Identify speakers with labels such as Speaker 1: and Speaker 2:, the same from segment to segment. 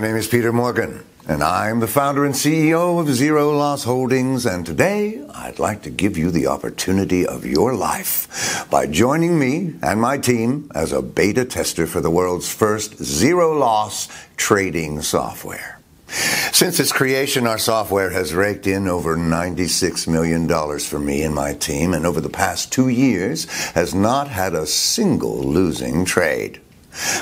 Speaker 1: name is Peter Morgan, and I'm the founder and CEO of Zero Loss Holdings, and today I'd like to give you the opportunity of your life by joining me and my team as a beta tester for the world's first zero-loss trading software. Since its creation, our software has raked in over $96 million for me and my team, and over the past 2 years has not had a single losing trade.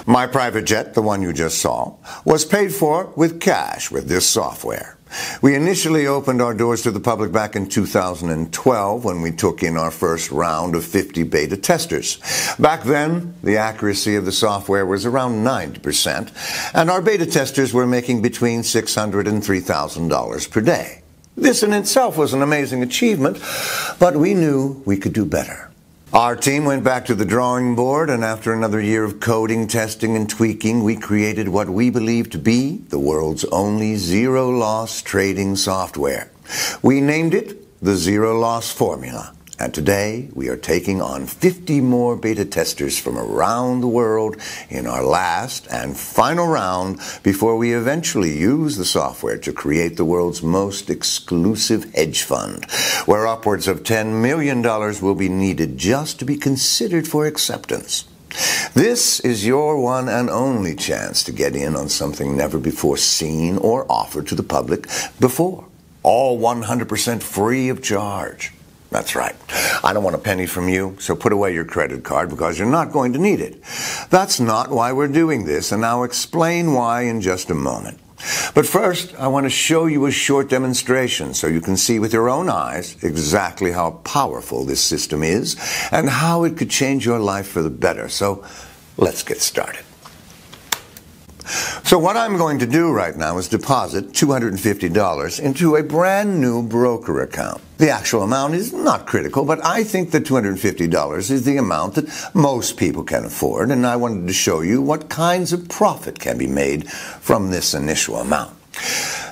Speaker 1: My private jet, the one you just saw, was paid for with cash with this software. We initially opened our doors to the public back in 2012 when we took in our first round of 50 beta testers. Back then, the accuracy of the software was around 90%, and our beta testers were making between $600 and $3,000 per day. This in itself was an amazing achievement, but we knew we could do better. Our team went back to the drawing board, and after another year of coding, testing, and tweaking, we created what we believe to be the world's only zero-loss trading software. We named it the Zero Loss Formula, and today we are taking on 50 more beta testers from around the world in our last and final round before we eventually use the software to create the world's most exclusive hedge fund, where upwards of $10 million will be needed just to be considered for acceptance. This is your one and only chance to get in on something never before seen or offered to the public before. All 100% free of charge. That's right. I don't want a penny from you, so put away your credit card because you're not going to need it. That's not why we're doing this, and I'll explain why in just a moment. But first, I want to show you a short demonstration so you can see with your own eyes exactly how powerful this system is and how it could change your life for the better. So let's get started. So what I'm going to do right now is deposit $250 into a brand new broker account. The actual amount is not critical, but I think that $250 is the amount that most people can afford, and I wanted to show you what kinds of profit can be made from this initial amount.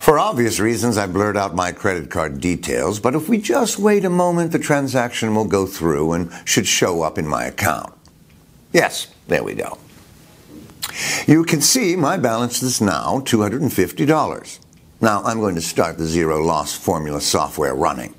Speaker 1: For obvious reasons, I blurred out my credit card details, but if we just wait a moment, the transaction will go through and should show up in my account. Yes, there we go. You can see my balance is now $250. Now I'm going to start the Zero Loss Formula software running.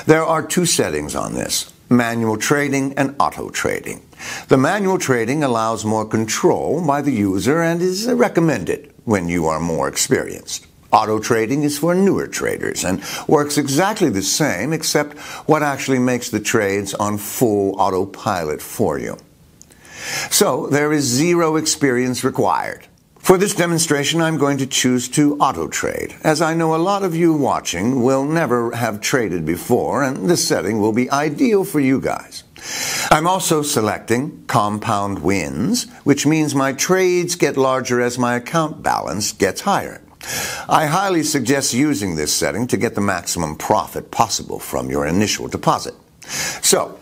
Speaker 1: There are two settings on this: manual trading and auto trading. The manual trading allows more control by the user and is recommended when you are more experienced. Auto trading is for newer traders and works exactly the same, except what actually makes the trades on full autopilot for you. So there is zero experience required. For this demonstration, I'm going to choose to auto trade, as I know a lot of you watching will never have traded before, and this setting will be ideal for you guys. I'm also selecting compound wins, which means my trades get larger as my account balance gets higher. I highly suggest using this setting to get the maximum profit possible from your initial deposit. So,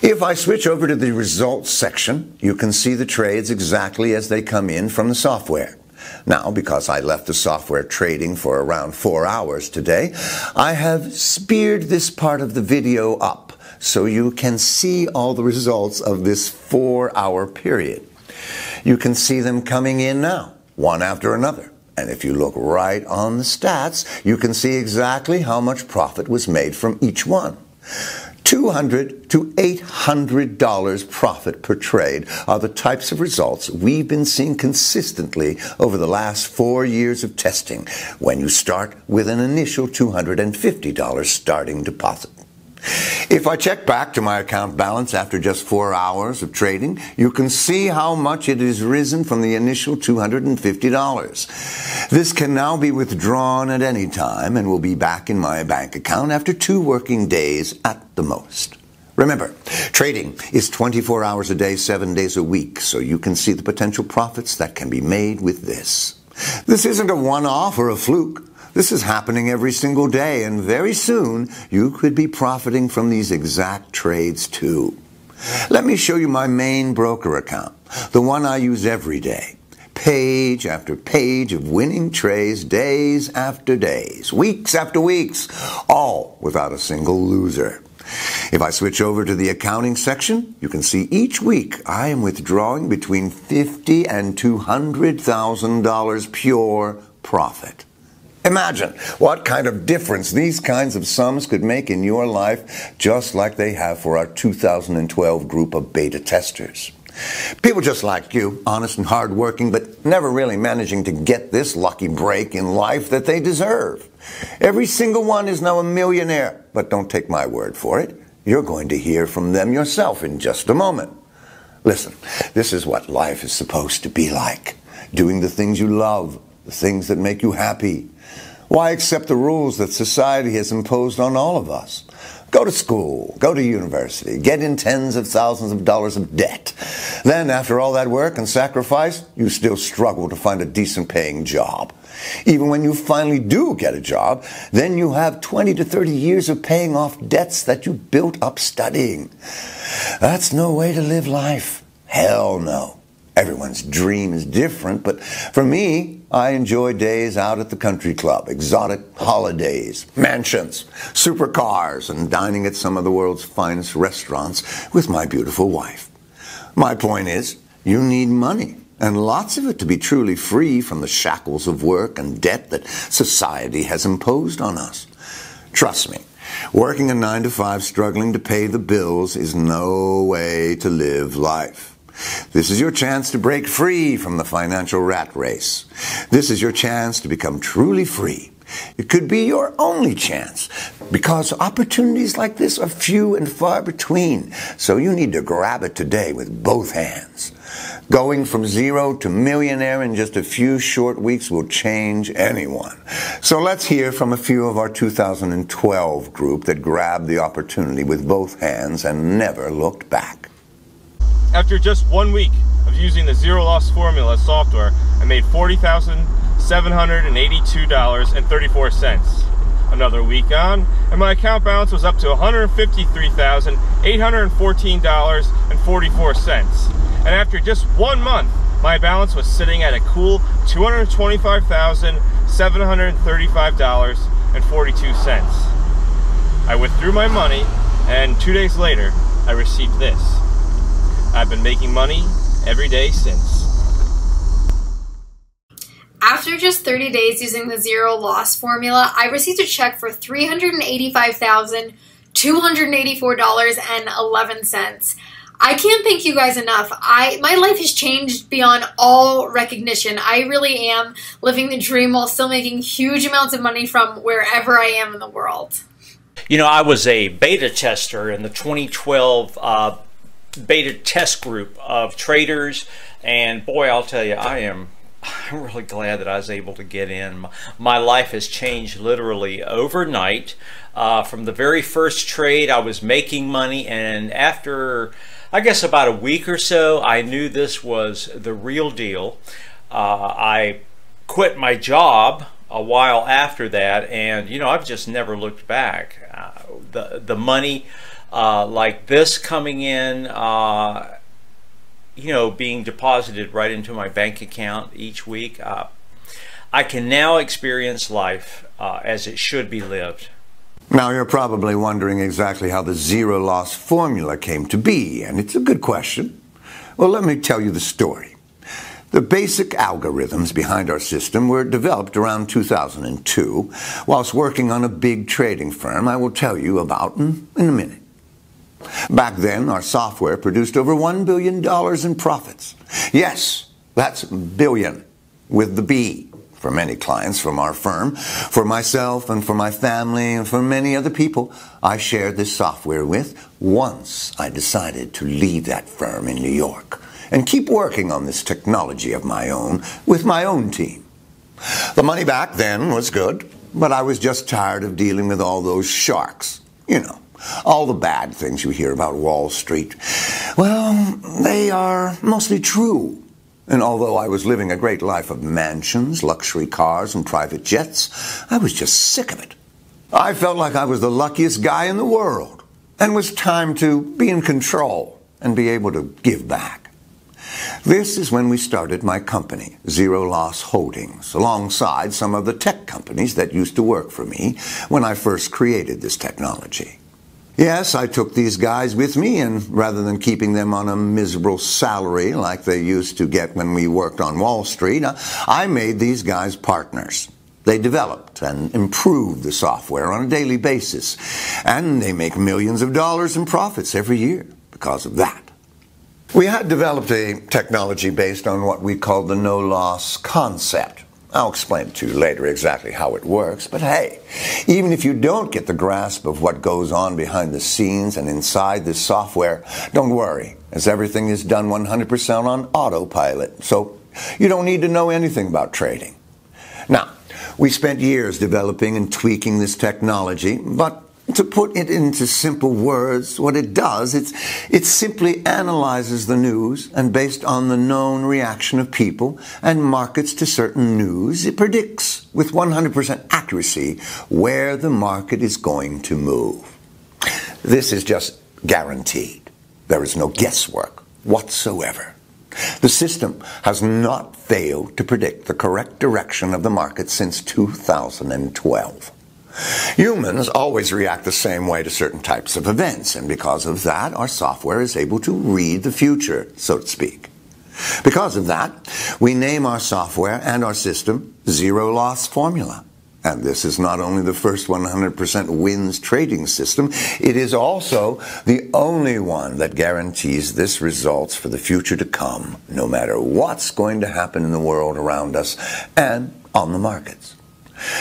Speaker 1: if I switch over to the results section, you can see the trades exactly as they come in from the software. Now, because I left the software trading for around 4 hours today, I have speared this part of the video up so you can see all the results of this 4-hour period. You can see them coming in now, one after another. And if you look right on the stats, you can see exactly how much profit was made from each one. $200 to $800 profit per trade are the types of results we've been seeing consistently over the last 4 years of testing when you start with an initial $250 starting deposit. If I check back to my account balance after just 4 hours of trading, you can see how much it has risen from the initial $250. This can now be withdrawn at any time and will be back in my bank account after 2 working days at the most. Remember, trading is 24 hours a day, 7 days a week, so you can see the potential profits that can be made with this. This isn't a one-off or a fluke. This is happening every single day, and very soon you could be profiting from these exact trades too. Let me show you my main broker account, the one I use every day. Page after page of winning trades, days after days, weeks after weeks, all without a single loser. If I switch over to the accounting section, you can see each week I am withdrawing between $50,000 and $200,000 pure profit. Imagine what kind of difference these kinds of sums could make in your life, just like they have for our 2012 group of beta testers. People just like you, honest and hardworking, but never really managing to get this lucky break in life that they deserve. Every single one is now a millionaire, but don't take my word for it. You're going to hear from them yourself in just a moment. Listen, this is what life is supposed to be like. Doing the things you love, the things that make you happy. Why accept the rules that society has imposed on all of us? Go to school, go to university, get in tens of thousands of dollars of debt. Then, after all that work and sacrifice, you still struggle to find a decent paying job. Even when you finally do get a job, then you have 20 to 30 years of paying off debts that you built up studying. That's no way to live life. Hell no. Everyone's dream is different, but for me, I enjoy days out at the country club, exotic holidays, mansions, supercars, and dining at some of the world's finest restaurants with my beautiful wife. My point is, you need money, and lots of it, to be truly free from the shackles of work and debt that society has imposed on us. Trust me, working a 9-to-5 struggling to pay the bills is no way to live life. This is your chance to break free from the financial rat race. This is your chance to become truly free. It could be your only chance, because opportunities like this are few and far between, so you need to grab it today with both hands. Going from zero to millionaire in just a few short weeks will change anyone. So let's hear from a few of our 2012 group that grabbed the opportunity with both hands and never looked back.
Speaker 2: After just 1 week of using the Zero Loss Formula software, I made $40,782.34. Another week on, and my account balance was up to $153,814.44. And after just 1 month, my balance was sitting at a cool $225,735.42. I withdrew my money, and 2 days later, I received this. I've been making money every day since.
Speaker 3: After just 30 days using the Zero Loss Formula, I received a check for $385,284.11. I can't thank you guys enough. My life has changed beyond all recognition. I really am living the dream while still making huge amounts of money from wherever I am in the world.
Speaker 4: You know, I was a beta tester in the 2012 beta test group of traders, and boy, I'll tell you, I'm really glad that I was able to get in. My life has changed literally overnight. From the very first trade, I was making money, and after, I guess, about a week or so, I knew this was the real deal. I quit my job a while after that, and you know, I've just never looked back. The money like this coming in, you know, being deposited right into my bank account each week, I can now experience life as it should be lived.
Speaker 1: Now you're probably wondering exactly how the Zero Loss Formula came to be, and it's a good question. Well, let me tell you the story. The basic algorithms behind our system were developed around 2002 whilst working on a big trading firm I will tell you about in a minute. Back then, our software produced over $1 billion in profits. Yes, that's billion, with the B, for many clients from our firm, for myself and for my family and for many other people I shared this software with once I decided to leave that firm in New York and keep working on this technology of my own with my own team. The money back then was good, but I was just tired of dealing with all those sharks, you know. All the bad things you hear about Wall Street, well, they are mostly true. And although I was living a great life of mansions, luxury cars, and private jets, I was just sick of it. I felt like I was the luckiest guy in the world, and it was time to be in control and be able to give back. This is when we started my company, Zero Loss Holdings, alongside some of the tech companies that used to work for me when I first created this technology. Yes, I took these guys with me, and rather than keeping them on a miserable salary like they used to get when we worked on Wall Street, I made these guys partners. They developed and improved the software on a daily basis, and they make millions of dollars in profits every year because of that. We had developed a technology based on what we called the no-loss concept. I'll explain to you later exactly how it works, but hey, even if you don't get the grasp of what goes on behind the scenes and inside this software, don't worry, as everything is done 100% on autopilot, so you don't need to know anything about trading. Now, we spent years developing and tweaking this technology, but to put it into simple words, what it does, it simply analyzes the news, and based on the known reaction of people and markets to certain news, it predicts with 100% accuracy where the market is going to move. This is just guaranteed. There is no guesswork whatsoever. The system has not failed to predict the correct direction of the market since 2012. Humans always react the same way to certain types of events, and because of that, our software is able to read the future, so to speak. Because of that, we name our software and our system Zero Loss Formula. And this is not only the first 100% wins trading system, it is also the only one that guarantees this results for the future to come, no matter what's going to happen in the world around us and on the markets.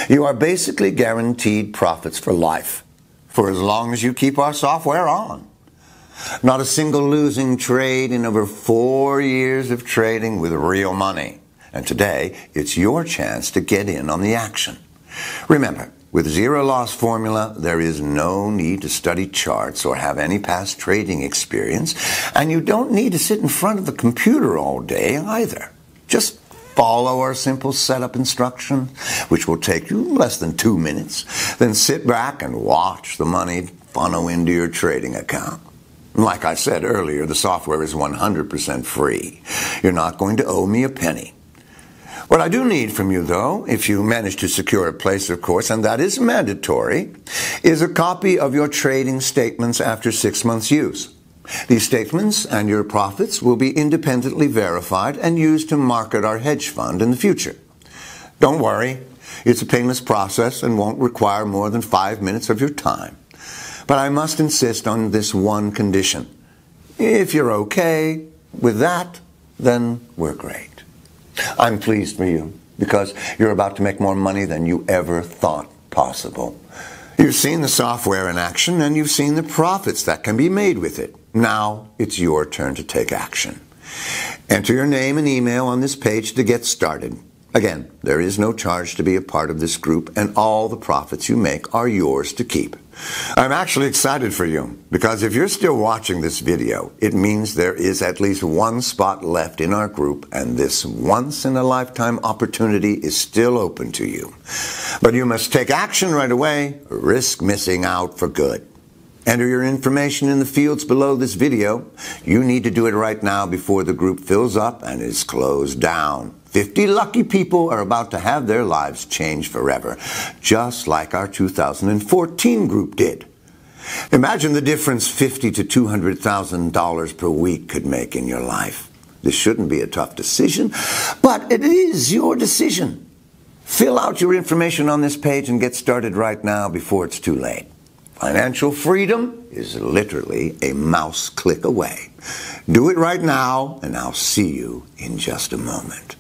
Speaker 1: You are basically guaranteed profits for life, for as long as you keep our software on. Not a single losing trade in over 4 years of trading with real money. And today, it's your chance to get in on the action. Remember, with Zero Loss Formula, there is no need to study charts or have any past trading experience, and you don't need to sit in front of the computer all day either. Just follow our simple setup instruction, which will take you less than 2 minutes. Then sit back and watch the money funnel into your trading account. Like I said earlier, the software is 100% free. You're not going to owe me a penny. What I do need from you, though, if you manage to secure a place, of course, and that is mandatory, is a copy of your trading statements after 6 months' use. These statements and your profits will be independently verified and used to market our hedge fund in the future. Don't worry, it's a painless process and won't require more than 5 minutes of your time. But I must insist on this one condition. If you're okay with that, then we're great. I'm pleased for you because you're about to make more money than you ever thought possible. You've seen the software in action and you've seen the profits that can be made with it. Now it's your turn to take action. Enter your name and email on this page to get started. Again, there is no charge to be a part of this group, and all the profits you make are yours to keep. I'm actually excited for you, because if you're still watching this video, it means there is at least one spot left in our group, and this once-in-a-lifetime opportunity is still open to you. But you must take action right away, or risk missing out for good. Enter your information in the fields below this video. You need to do it right now before the group fills up and is closed down. 50 lucky people are about to have their lives changed forever, just like our 2014 group did. Imagine the difference $50,000 to $200,000 per week could make in your life. This shouldn't be a tough decision, but it is your decision. Fill out your information on this page and get started right now before it's too late. Financial freedom is literally a mouse click away. Do it right now, and I'll see you in just a moment.